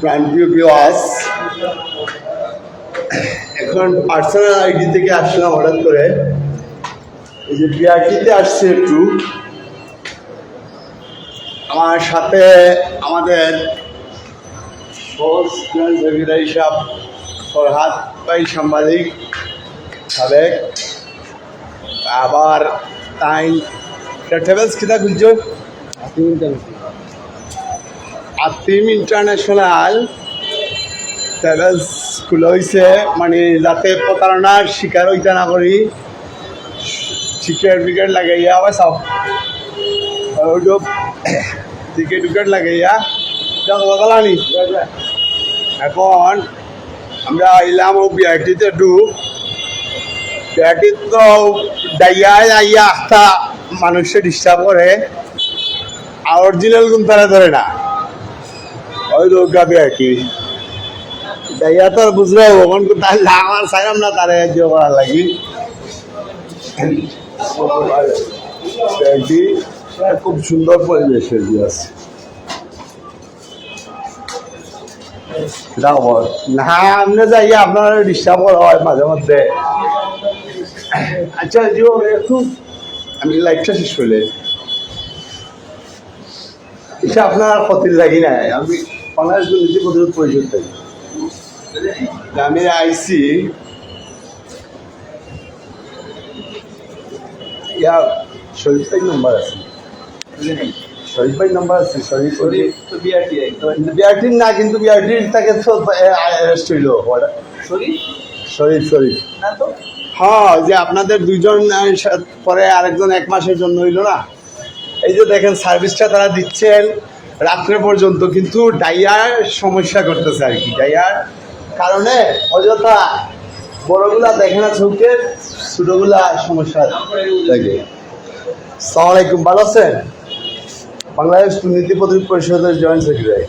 প্রাণপ্রিয় ভিউয়ার্স, এখন personal ID থেকে আসলাম হঠাৎ করে। এই যে বিআরটিতে আসছে একটু, আমার সাথে আমাদের হিসাব ফরহাদ ভাই সাংবাদিক সাবেক, আবার তাই ট্রাভেলস কিনা খুঁজছো আতিম ইন্টারন্যাশনাল ট্রাভেলস খুলে হয়েছে, মানে যাতে প্রতারণার শিকার হইতে না করি। টিকেট ফিকেট লাগাইয়া আবার চাও ওইটো টিকেট উইকেট লাগাইয়া গলানি। এখন আমরা আইলাম ও বিআরটিতে বিআরটি তো ডাইয়ায় আইয়া আস্থা মানুষকে ডিস্টার্ব করে, আর অরিজিনাল গুণ তারা ধরে না। ওই রোগা বিআরটি ডাইয়া তো আর বুঝলো ওখান আমার চাইলাম না তারা এনজিও করার লাগি। খুব সুন্দর পরিবেশের আছে না, আপনি যাইয়া আপনার ডিস্টার্ব করা হয় মাঝে মধ্যে। আচ্ছা জিও একটু আমি লাইফটা শেষ করলে এটা আপনার ক্ষতির লাগি নাই। আমি বাংলাদেশ দুর্নীতি প্রতিরোধ পরিষদ থাকি, আমি আইসি ইয়া শরীফ ভাই নাম্বার আছে, শরীফ ভাই নাম্বার আছে। বিআরটির না, কিন্তু বিআরটির তাকে তো অ্যারেস্ট হইল। শরীফ হ্যাঁ, যে আপনাদের দুইজন পরে আরেকজন 1 মাসের জন্য হইল না। এই যে দেখেন সার্ভিসটা তারা দিচ্ছেন রাত্রে পর্যন্ত, কিন্তু ডাইয়ার সমস্যা করতেছে আর কি। ডাইয়ার কারণে অযথা বড়গুলা দেখে না চৌকে, ছোটগুলা সমস্যা দেখে। আসসালামু আলাইকুম, ভালো আছেন? বাংলাদেশ দুর্নীতি প্রতিরোধ পরিষদের জয়েন্ট সেক্রেটারি,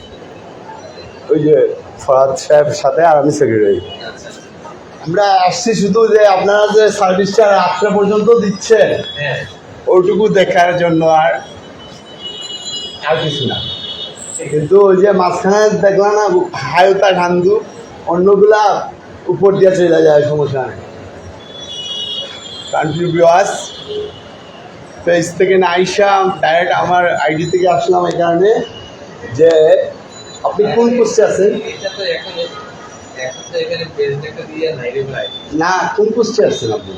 ওই যে ফরহাদ সাহেবের সাথে আর আমি সেক্রেটারি। আমরা আসছি শুধু যে আপনারা যে সার্ভিসটা রাত্রে পর্যন্ত দিচ্ছেন ওইটুকু দেখার জন্য, আর কিছু না। কিন্তু ওই যে মাঝখানে দেখলাম না হায়তা ঠান্দু, অন্যগুলা উপর দিয়ে চলে যায়, সমস্যা নেই। কান্ট্রি ভিউয়ার্স পেজ থেকে না আইসা ডাইরেক্ট আমার আইডি থেকে আসলাম এই কারণে যে আপনি কোন পোস্টে আছেন? না, কোন পোস্টে আছেন আপনি?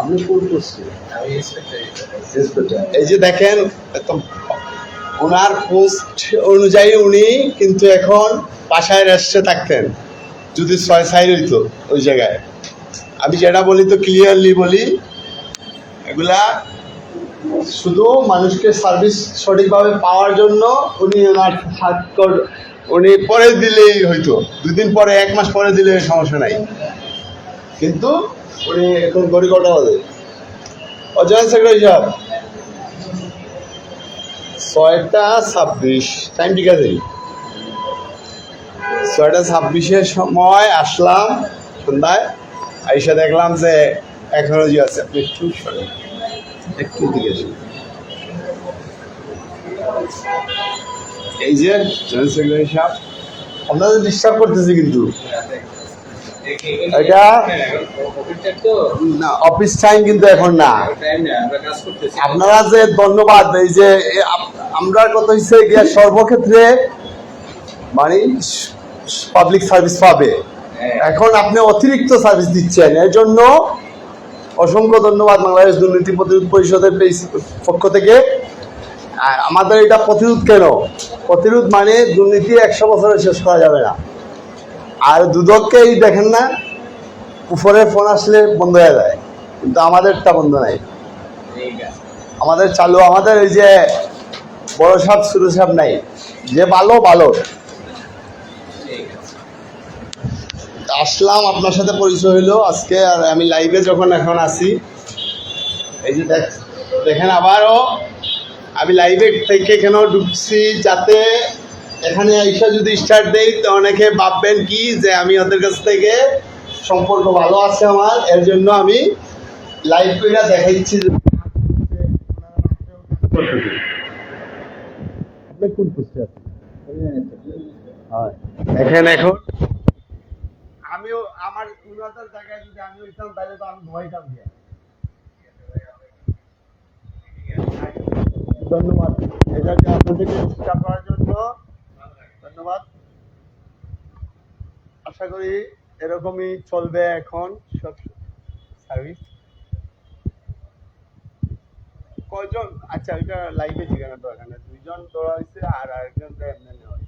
আপনি কোন পোস্টে? এই যে দেখেন ওনার পোস্ট অনুযায়ী উনি কিন্তু এখন বাসায় রেস্টে থাকতেন যদি 6 সাইড হইতো ওই জায়গায়। আমি যেটা বলি তো ক্লিয়ারলি বলি, এগুলা শুধু মানুষকে সার্ভিস সঠিকভাবে পাওয়ার জন্য উনি ওনার উনি পরে দিলেই হইতো, 2 দিন পরে 1 মাস পরে দিলে সমস্যা নাই। কিন্তু উনি এখন গড়ি কটা বাজে জয়েন্ট সেক্রেটারি সাহেব 6টা 26 টাইম ঠিক আছে। 6টা 26-এর সময় আসলাম সন্ধ্যায়, আইসা দেখলাম যে এখনো যে আছে। আপনি একটু সরেন, একটু দিকে এই যে জয়েন্ট সেক্রেটারি সাহেব আপনাদের ডিস্টার্ব করতেছি, কিন্তু এটা না অফিস টাইম, কিন্তু এখন না। আপনারা যে ধন্যবাদ, এই যে আমরা কত হচ্ছে গিয়ে সর্বক্ষেত্রে মানে পাবলিক সার্ভিস পাবে, এখন আপনি অতিরিক্ত সার্ভিস দিচ্ছেন, এর জন্য অসংখ্য ধন্যবাদ বাংলাদেশ দুর্নীতি প্রতিরোধ পরিষদের পক্ষ থেকে। আর আমাদের এটা প্রতিরোধ কেন? প্রতিরোধ মানে দুর্নীতি 100 বছরে শেষ করা যাবে না। আর দুদককেই দেখেন না, উপরে ফোন আসলে বন্ধ হয়ে যায়, কিন্তু আমাদেরটা বন্ধ নাই, আমাদের চালু। আমাদের এই যে বড় সাপ ছোট সাপ নাই, যে ভালো আসলাম আপনার সাথে পরিচয় হইলো আজকে। আর আমি লাইভে যখন এখন আসি, এই যে দেখেন আবারও আমি লাইভে থেকে কেন ঢুকছি, যাতে এখানে আইসা যদি স্টার্ট দেই তো অনেকে ভাববেন কি যে আমি ওদের কাছ থেকে সম্পর্ক ভালো আছে আমার, এর জন্য আমি লাইভ করে দেখাচ্ছি। আপনি কোন পোস্টে আছেন? হয় দেখেন এখন আমিও আমার উন্নতার জায়গায় যদি আমি হইতাম তাহলে তো আমি ভয়তাম দিয়ে। ধন্যবাদ এটাকে আপনাদেরকে ডিস্টার্ব করার জন্য ধন্যবাদ। আশা করি এরকমই চলবে এখন সব সার্ভিস। কয়জন? আচ্ছা ওইটা লাইভে ঠিকানা তো এখানে 2 জন ধরা হয়েছে আর আরেকজন এমনি নেওয়া হয়েছে।